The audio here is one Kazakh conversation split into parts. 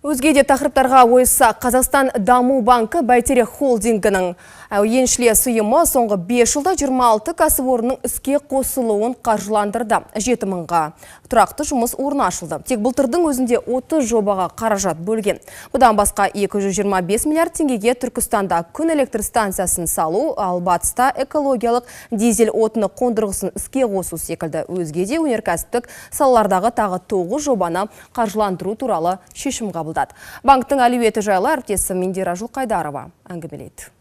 Өзге де тақырыптарға ойыссақ, Қазақстан Даму банкі Бәйтерек холдингінің еншілес ұйымы соңғы 5 жылда 26 кәсіпорынның іске қосылуын қаржыландырды. 7 мыңға тұрақты жұмыс орны ашылды. Тек былтырдың өзінде 30 жобаға қаражат бөлген. Бұдан басқа 225 миллиард теңгеге Түркістанда күн электр станциясын салу, ал батыста экологиялық дизель отыны қондырғысын іске қосу секілді өзге де өнеркәсіптік салалардағы тағы 9 жобаны қаржыландыру туралы шешім қабылдады. Банктың әлеуеті жайлы әріптесім Индира Жылқайдарова әңгімелейді.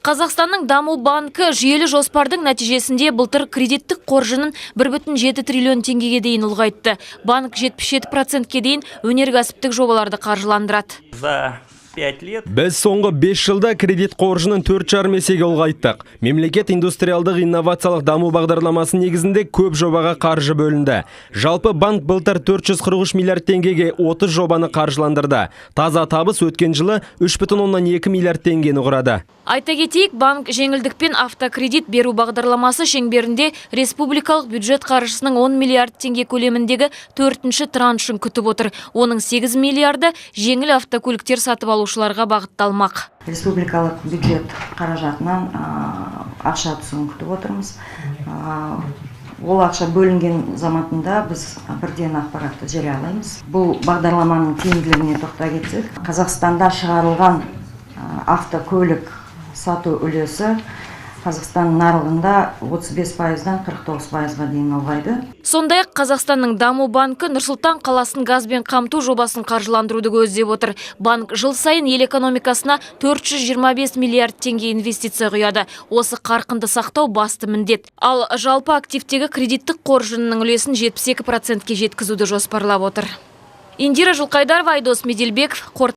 Қазақстанның Даму банкі жүйелі жоспардың нәтижесінде былтыр кредиттік қоржынын 1,7 триллион теңгеге дейін ұлғайтты. Банк 77%-ке дейін өнеркәсіптік жобаларды қаржыландырады. Біз соңғы 5 жылда кредит қоржынын 4,5 есеге ұлғайттық. Мемлекет индустриалдық инновациялық даму бағдарламасы негізінде көп жобаға қаржы бөлінді. Жалпы банк былтыр 443 миллиард теңгеге 30 жобаны қаржыландырды. Таза табыс өткен жылы 3,2 миллиард теңгені құрады. Айта кетейік, банк жеңілдікпен автокредит беру бағдарламасы шеңберінде республикалық бюджет қаржысының 10 миллиард теңге көлеміндегі 4-ші траншын күтіп отыр. Оның 8 миллиарды жеңіл автокөліктер сатып алушыларға бағытталмақ. Республикалық бюджет қаражатынан ақша түсуін күтіп отырмыз. Ол ақша бөлінген заматында біз бірден ақпаратты жариялаймыз. Бұл бағдарламаның тиімділігіне тоқтала кетсек, Қазақстанда шығарылған автокөлік сату үлесі Қазақстан нарығында 35%-дан 49%-ға дейін ұлғайды. Сондай-ақ Қазақстанның Даму банкі Нұрсұлтан қаласын газбен қамту жобасын қаржыландыруды көздеп отыр. Банк жыл сайын ел экономикасына 425 миллиард теңге инвестиция құяды. Осы қарқынды сақтау басты міндет. Ал жалпы активтегі кредиттік қоржынының үлесін 72%-ке жеткізуді жоспарлап отыр. Индира Жылқайдарова, Айдос Меделбеков,